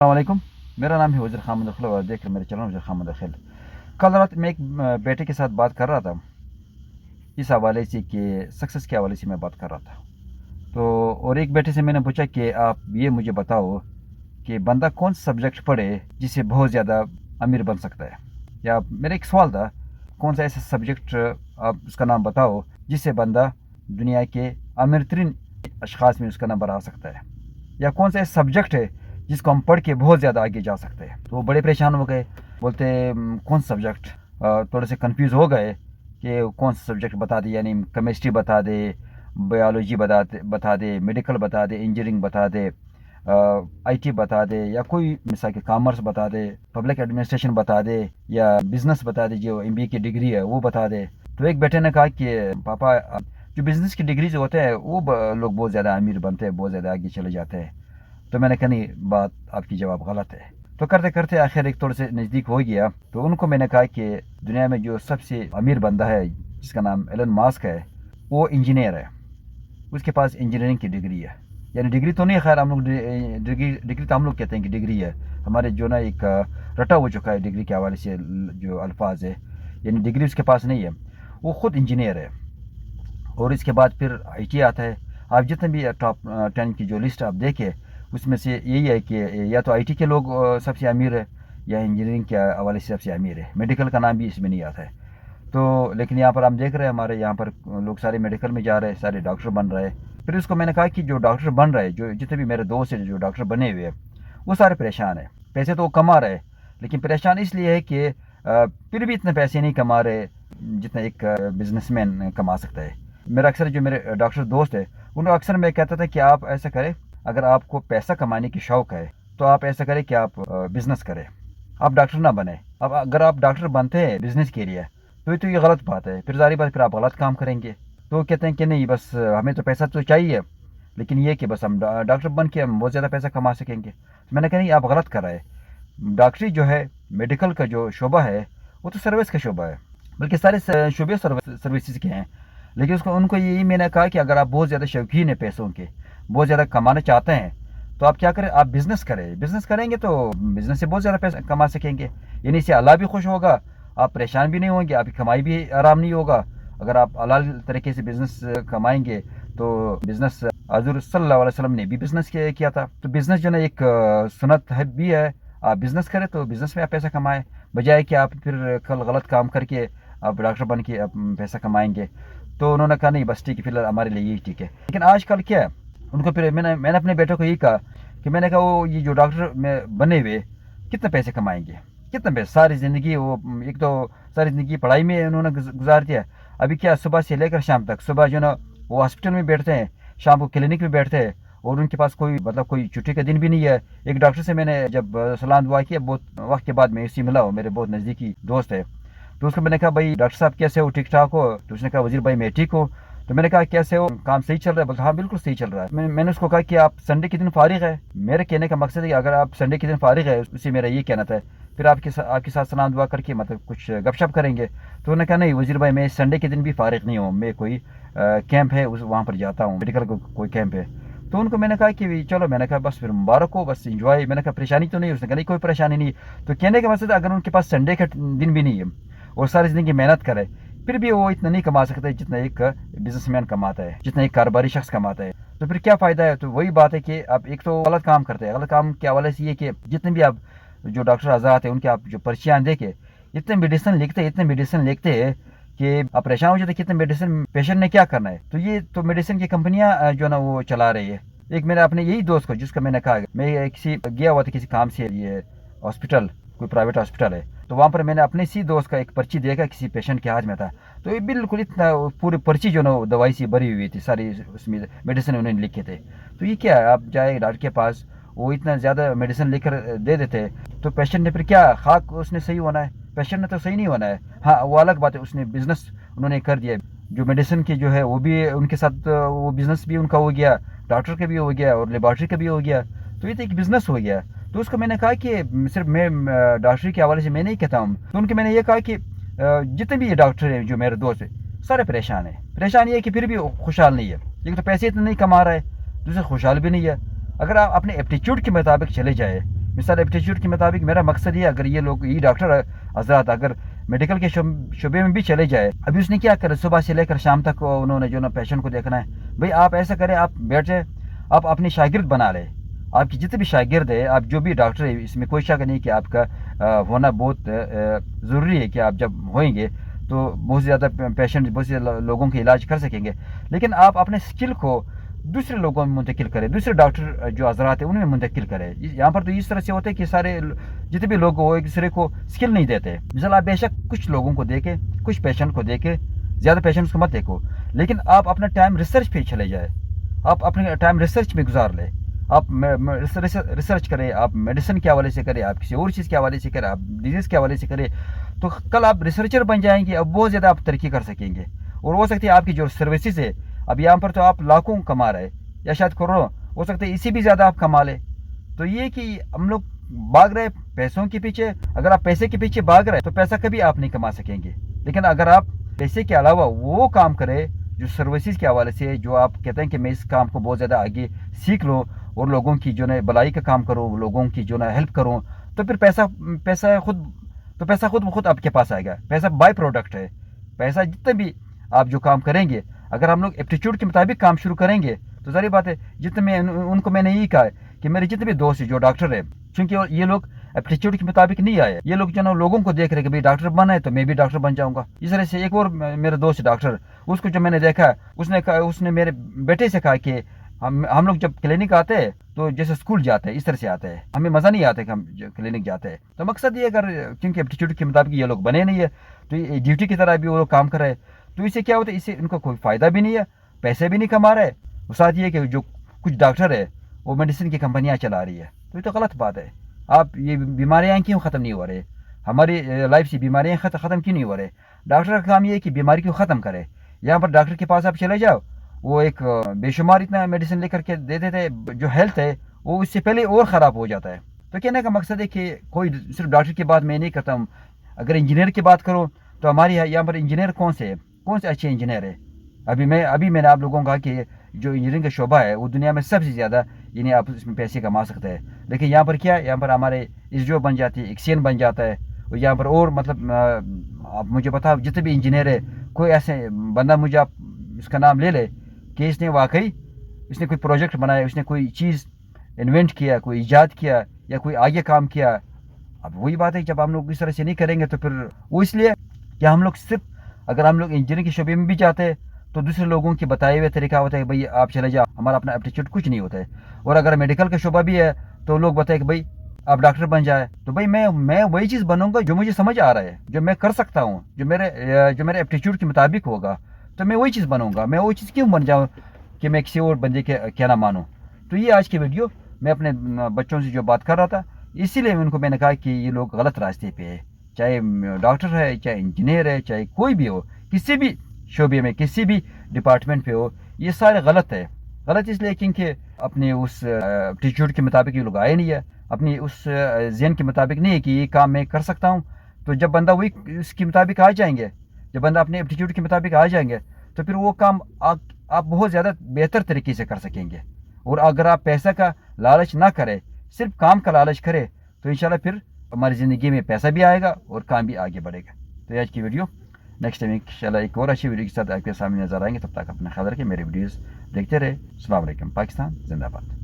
अलैक्म। मेरा नाम है वज़ीर खामद अखिल और देख रहे मेरे चैनल वज़ीर खामद अखिल। कल रात मैं एक बेटे के साथ बात कर रहा था इस हवाले से कि सक्सेस के हवाले से मैं बात कर रहा था। तो और एक बेटे से मैंने पूछा कि आप ये मुझे बताओ कि बंदा कौन सा सब्जेक्ट पढ़े जिससे बहुत ज़्यादा अमीर बन सकता है। या मेरा एक सवाल था, कौन सा ऐसा सब्जेक्ट आप उसका नाम बताओ जिससे बंदा दुनिया के अमीर तरीन अशखास में उसका नंबर आ सकता है, या कौन सा ऐसा सब्जेक्ट है जिसको हम पढ़ के बहुत ज़्यादा आगे जा सकते हैं। तो वो बड़े परेशान हो गए, बोलते कौन सा सब्जेक्ट, थोड़े से कंफ्यूज हो गए कि कौन सा सब्जेक्ट बता दे, यानी केमिस्ट्री बता दे, बायोलॉजी बता दे, मेडिकल बता दे, इंजीनियरिंग बता दे, आईटी बता दे, या कोई मिसाल के कॉमर्स बता दे, पब्लिक एडमिनिस्ट्रेशन बता दे, या बिजनेस बता दे, जो एमबीए की डिग्री है वो बता दे। तो एक बेटे ने कहा कि पापा, जो बिज़नेस की डिग्री जो होते हैं वो लोग बहुत ज़्यादा अमीर बनते हैं, बहुत ज़्यादा आगे चले जाते हैं। तो मैंने कहा नहीं, बात आपकी जवाब गलत है। तो करते करते आखिर एक थोड़े से नज़दीक हो गया। तो उनको मैंने कहा कि दुनिया में जो सबसे अमीर बंदा है जिसका नाम एलन मास्क है, वो इंजीनियर है, उसके पास इंजीनियरिंग की डिग्री है। यानी डिग्री तो नहीं है, खैर हम लोग डिग्री तो हम लोग कहते हैं कि डिग्री है, हमारे जो ना एक रटा हो चुका है डिग्री के हवाले से जो अल्फाज है, यानी डिग्री उसके पास नहीं है, वो ख़ुद इंजीनियर है। और इसके बाद फिर आईटी आता है। आप जितने भी टॉप 10 की जो लिस्ट आप देखें, उसमें से यही है कि या तो आईटी के लोग सबसे अमीर है, या इंजीनियरिंग के हवाले से सबसे अमीर है। मेडिकल का नाम भी इसमें नहीं आता है। तो लेकिन यहाँ पर हम देख रहे हैं हमारे यहाँ पर लोग सारे मेडिकल में जा रहे हैं, सारे डॉक्टर बन रहे हैं। फिर उसको मैंने कहा कि जो डॉक्टर बन रहे हैं, जो जितने भी मेरे दोस्त हैं जो डॉक्टर बने हुए हैं, वो सारे परेशान हैं। पैसे तो वो कमा रहे हैं, लेकिन परेशान इसलिए है कि फिर भी इतने पैसे नहीं कमा रहे जितना एक बिजनेसमैन कमा सकता है। मेरा अक्सर जो मेरे डॉक्टर दोस्त है, उनको अक्सर मैं कहता था कि आप ऐसा करें, अगर आपको पैसा कमाने की शौक़ है तो आप ऐसा करें कि आप बिज़नेस करें, आप डॉक्टर ना बने। अब अगर आप डॉक्टर बनते हैं बिज़नेस के लिए तो ये गलत बात है, फिर जारी बात, फिर आप गलत काम करेंगे। तो कहते हैं कि नहीं, बस हमें तो पैसा तो चाहिए, लेकिन ये कि बस हम डॉक्टर बन के हम बहुत ज़्यादा पैसा कमा सकेंगे। तो मैंने कहा नहीं, आप गलत कर रहे हैं। डॉक्टरी जो है, मेडिकल का जो शोबा है, वो तो सर्विस का शोबा है, बल्कि सारे शोबे सर्विसेज के हैं। लेकिन उनको यही मैंने कहा कि अगर आप बहुत ज़्यादा शौकीन हैं पैसों के, बहुत ज़्यादा कमाना चाहते हैं, तो आप क्या करें, आप बिज़नेस करें। बिज़नेस करेंगे तो बिज़नेस से बहुत ज़्यादा पैसा कमा सकेंगे। यानी इससे अल्लाह भी खुश होगा, आप परेशान भी नहीं होंगे, आपकी कमाई भी आराम नहीं होगा। अगर आप हलाल तरीके से बिज़नेस कमाएंगे तो बिज़नेस हज़ूर सल्लल्लाहु अलैहि वसल्लम ने भी बिज़नेस किया था। तो बिज़नेस जो ना एक सुन्नत है भी है, आप बिज़नेस करें तो बिज़नेस में आप पैसा कमाएं, बजाय कि आप फिर कल गलत काम करके आप डॉक्टर बन के आप पैसा कमाएंगे। तो उन्होंने कहा नहीं, बस ठीक है, फिलहाल हमारे लिए यही ठीक है। लेकिन आजकल क्या है, उनको फिर मैंने अपने बेटे को यही कहा कि मैंने कहा वो ये जो डॉक्टर में बने हुए कितने पैसे कमाएंगे, कितने पैसे, सारी ज़िंदगी वो एक तो सारी ज़िंदगी पढ़ाई में उन्होंने गुजार दिया। अभी क्या, सुबह से लेकर शाम तक, सुबह जो ना वो हॉस्पिटल में बैठते हैं, शाम को क्लिनिक में बैठते हैं, और उनके पास कोई मतलब कोई छुट्टी का दिन भी नहीं है। एक डॉक्टर से मैंने जब सलाम दुआ किया, बहुत वक्त के बाद मैं इससे मिला हूँ, मेरे बहुत नज़दीकी दोस्त है। तो उसको मैंने कहा भाई डॉक्टर साहब कैसे हो, ठीक ठाक हो? तो उसने कहा वज़ीर भाई मैं ठीक हूँ। तो मैंने कहा कैसे हो, काम सही चल रहा है? बोलता हाँ बिल्कुल सही चल रहा है। मैंने उसको कहा कि आप संडे के दिन फारिग है? मेरे कहने का मकसद है कि अगर आप संडे के दिन फारिग है, उससे मेरा ये कहना था, फिर आपके साथ सलाम दुआ करके मतलब कुछ गपशप करेंगे। तो उन्होंने कहा नहीं वज़ीर भाई, मैं संडे के दिन भी फारिग नहीं हूँ, मैं कोई कैंप है वहाँ पर जाता हूँ, मेडिकल कोई कैंप है। तो उनको मैंने कहा कि चलो, मैंने कहा बस फिर मुबारक हो, बस इंजॉय। मैंने कहा परेशानी तो नहीं? उसने कहा नहीं कोई परेशानी नहीं। तो कहने का मकसद, अगर उनके पास संडे का दिन भी नहीं है और सारी ज़िंदगी मेहनत करे, फिर भी वो इतना नहीं कमा सकते जितना एक बिजनेसमैन कमाता है, जितना एक कारोबारी शख्स कमाता है। तो फिर क्या फ़ायदा है? तो वही बात है कि आप एक तो गलत काम करते हैं। गलत काम के हवाले से ये कि जितने भी आप जो डॉक्टर आज़ाद हैं उनके आप जो पर्चियाँ देखे, इतने मेडिसिन लिखते हैं कि आप परेशान हो जाते कितने मेडिसिन पेशेंट ने क्या करना है। तो ये तो मेडिसिन की कंपनियाँ जो ना वो चला रही है। एक मैंने अपने यही दोस्त को, जिसका मैंने कहा मैं किसी गया हुआ था किसी काम से, ये हॉस्पिटल कोई प्राइवेट हॉस्पिटल है, तो वहाँ पर मैंने अपने सी दोस्त का एक पर्ची देखा, किसी पेशेंट के हाथ में था। तो ये बिल्कुल इतना पूरी पर्ची जो ना दवाई से भरी हुई थी, सारी उसमें मेडिसिन उन्होंने लिखे थे। तो ये क्या है, आप जाए डॉक्टर के पास, वो इतना ज़्यादा मेडिसिन लेकर दे देते, तो पेशेंट ने फिर क्या खाक उसने सही होना है? पेशेंट ने तो सही नहीं होना है। हाँ वो अलग बात है, उसने बिज़नेस उन्होंने कर दिया, जो मेडिसिन की जो है वो भी उनके साथ, वो बिज़नेस भी उनका हो गया, डॉक्टर का भी हो गया और लेबॉर्ट्री का भी हो गया। तो ये तो एक बिज़नेस हो गया। तो उसको मैंने कहा कि सिर्फ मैं डॉक्टरी के हवाले से मैं नहीं कहता हूँ। तो उनके मैंने ये कहा कि जितने भी ये डॉक्टर हैं जो मेरे दोस्त हैं, सारे परेशान हैं। परेशान ये है कि फिर भी खुशहाल नहीं है। एक तो पैसे इतने नहीं कमा रहा है, दूसरे खुशहाल भी नहीं है। अगर आप अपने एप्टीट्यूड के मुताबिक चले जाए مثال ایپٹیچیوڈ کے مطابق میرا مقصد یہ اگر یہ لوگ یہ ڈاکٹر حضرات اگر میڈیکل کے شعبے میں بھی چلے جائے, ابھی اس نے کیا کرے صبح سے لے کر شام تک انہوں نے جو نا پیشنٹ کو دیکھنا ہے. بھئی آپ ایسا کریں, آپ بیٹھ جائیں, آپ اپنی شاگرد بنا لیں. آپ کی جتنے بھی شاگرد ہے, آپ جو بھی ڈاکٹر ہے, اس میں کوئی شک نہیں کہ آپ کا ہونا بہت ضروری ہے کہ آپ جب ہوئیں گے تو بہت زیادہ پیشنٹ بہت سے لوگوں کے علاج کر سکیں گے. لیکن آپ اپنے اسکل کو دوسرے لوگوں میں منتقل کرے, دوسرے ڈاکٹر جو حضرات ہیں ان میں منتقل کرے. یہاں پر تو اس طرح سے ہوتا ہے کہ سارے جتنے بھی لوگ وہ ایک دوسرے کو اسکل نہیں دیتے. مثلا آپ بے شک کچھ لوگوں کو دیکھیں, کچھ پیشنٹ کو دیکھیں, زیادہ پیشنٹس کو مت دیکھو, لیکن آپ اپنا ٹائم ریسرچ پہ چلے جائے. آپ اپنے ٹائم ریسرچ میں گزار لیں. آپ ریسرچ کریں, آپ میڈیسن کے حوالے سے کریں, آپ کسی اور چیز کے حوالے سے کریں, آپ ڈیزیز کے حوالے سے کریں, تو کل آپ ریسرچر بن جائیں گے. اب بہت زیادہ آپ ترقی کر سکیں گے. اور ہو سکتی ہے آپ کی جو سروسز ہے, اب یہاں پر تو آپ لاکھوں کما رہے یا شاید کروڑوں, ہو سکتا ہے اسی بھی زیادہ آپ کما لیں. تو یہ کہ ہم لوگ بھاگ رہے پیسوں کے پیچھے. اگر آپ پیسے کے پیچھے بھاگ رہے تو پیسہ کبھی آپ نہیں کما سکیں گے. لیکن اگر آپ پیسے کے علاوہ وہ کام کریں جو سروسز کے حوالے سے, جو آپ کہتے ہیں کہ میں اس کام کو بہت زیادہ آگے سیکھ لوں اور لوگوں کی جو ہے بلائی کا کام کروں, لوگوں کی جو ہے ہیلپ کروں, تو پھر پیسہ خود بخود آپ کے پاس آئے گا. پیسہ بائی پروڈکٹ ہے. پیسہ جتنے بھی آپ جو کام کریں گے, اگر ہم لوگ ایپٹیچیوڈ کے مطابق کام شروع کریں گے تو ظاہر بات ہے, جتنے میں ان کو میں نے یہی کہا ہے کہ میرے جتنے بھی دوست ہیں جو ڈاکٹر ہیں, چونکہ یہ لوگ ایپٹیچیوڈ کے مطابق نہیں آئے, یہ لوگ جو نا لوگوں کو دیکھ رہے کہ بھائی ڈاکٹر بنا ہے تو میں بھی ڈاکٹر بن جاؤں گا. اس طرح سے ایک اور میرا دوست ڈاکٹر, اس کو جو میں نے دیکھا, اس نے میرے بیٹے سے کہا کہ ہم لوگ جب کلینک آتے ہیں تو جیسے اسکول جاتے ہیں اس طرح سے آتے ہیں, ہمیں مزہ نہیں آتا کہ ہم کلینک جاتے ہیں. تو مقصد یہ اگر کیونکہ ایپٹیچیوڈ کے مطابق یہ لوگ بنے نہیں ہے تو یہ ڈیوٹی کی طرح بھی وہ لوگ کام کر رہے ہیں, تو اس سے کیا ہوتا ہے, اس سے ان کو کوئی فائدہ بھی نہیں ہے, پیسے بھی نہیں کما رہے. اور ساتھ یہ کہ جو کچھ ڈاکٹر ہے وہ میڈیسن کی کمپنیاں چلا رہی ہے, تو یہ تو غلط بات ہے. آپ یہ بیماریاں کیوں ختم نہیں ہو رہے, ہماری لائف سے بیماریاں ختم کیوں نہیں ہو رہے. ڈاکٹر کا کام یہ ہے کہ بیماری کو ختم کرے. یہاں پر ڈاکٹر کے پاس آپ چلے جاؤ, وہ ایک بے شمار اتنا میڈیسن لے کر کے دے دیتے ہیں, جو ہیلتھ ہے وہ اس سے پہلے اور خراب ہو جاتا ہے. تو کہنے کا مقصد ہے کہ کوئی صرف ڈاکٹر کی بات میں نہیں کرتا ہوں. اگر انجینئر کی بات کروں تو ہماری یہاں پر انجینئر کون سے اچھے انجینئر ہے. ابھی میں نے آپ لوگوں کو کہا کہ جو انجینئرنگ کا شعبہ ہے وہ دنیا میں سب سے زیادہ, یعنی آپ اس میں پیسے کما سکتے ہیں. لیکن یہاں پر کیا, یہاں پر ہمارے اسجو بن جاتی ہے, ایکسین بن جاتا ہے, اور یہاں پر اور مطلب آپ مجھے بتاؤ جتنے بھی انجینئر ہے, کوئی ایسے بندہ مجھے آپ اس کا نام لے لے کہ اس نے واقعی اس نے کوئی پروجیکٹ بنایا, اس نے کوئی چیز انوینٹ کیا, کوئی ایجاد کیا, یا کوئی آگے کام کیا. اب وہی بات ہے, جب ہم لوگ اس طرح سے نہیں کریں گے تو پھر وہ اس لیے کہ ہم لوگ صرف اگر ہم لوگ انجینئرنگ کے شعبے میں بھی جاتے ہیں تو دوسرے لوگوں کے بتائے ہوئے طریقہ ہوتا ہے کہ بھائی آپ چلے جاؤ, ہمارا اپنا ایپٹیچیوڈ کچھ نہیں ہوتا ہے. اور اگر میڈیکل کا شعبہ بھی ہے تو لوگ بتائیں کہ بھائی آپ ڈاکٹر بن جائے, تو بھائی میں وہی چیز بنوں گا جو مجھے سمجھ آ رہا ہے, جو میں کر سکتا ہوں, جو میرے ایپٹیچیوڈ کے مطابق ہوگا, تو میں وہی چیز بنوں گا. میں وہی چیز کیوں بن جاؤں کہ میں کسی اور بندے کے کہنا مانوں. تو یہ آج کی ویڈیو میں اپنے بچوں سے جو بات کر رہا تھا, اسی لیے میں نے کہا کہ یہ لوگ غلط راستے پہ ہے. چاہے ڈاکٹر ہے, چاہے انجینئر ہے, چاہے کوئی بھی ہو, کسی بھی شعبے میں, کسی بھی ڈپارٹمنٹ پہ ہو, یہ سارے غلط ہے. غلط اس لیے کیونکہ اپنے اس ایپٹیچیوڈ کے مطابق یہ لوگ آئے نہیں ہے, اپنی اس ذہن کے مطابق نہیں ہے کہ یہ کام میں کر سکتا ہوں. تو جب بندہ وہی اس کے مطابق آ جائیں گے, جب بندہ اپنے ایپٹیچیوڈ کے مطابق آ جائیں گے, تو پھر وہ کام آپ بہت زیادہ بہتر طریقے سے کر سکیں گے. اور اگر آپ پیسہ کا لالچ نہ کریں, صرف کام کا لالچ کریں, تو انشاءاللہ پھر ہماری زندگی میں پیسہ بھی آئے گا اور کام بھی آگے بڑھے گا. تو آج کی ویڈیو نیکسٹ ٹائم انشاءاللہ ایک اور اچھی ویڈیو کے ساتھ آپ کے سامنے نظر آئیں گے. تب تک اپنا خیال رکھیں, میری ویڈیوز دیکھتے رہے. السلام علیکم. پاکستان زندہ باد.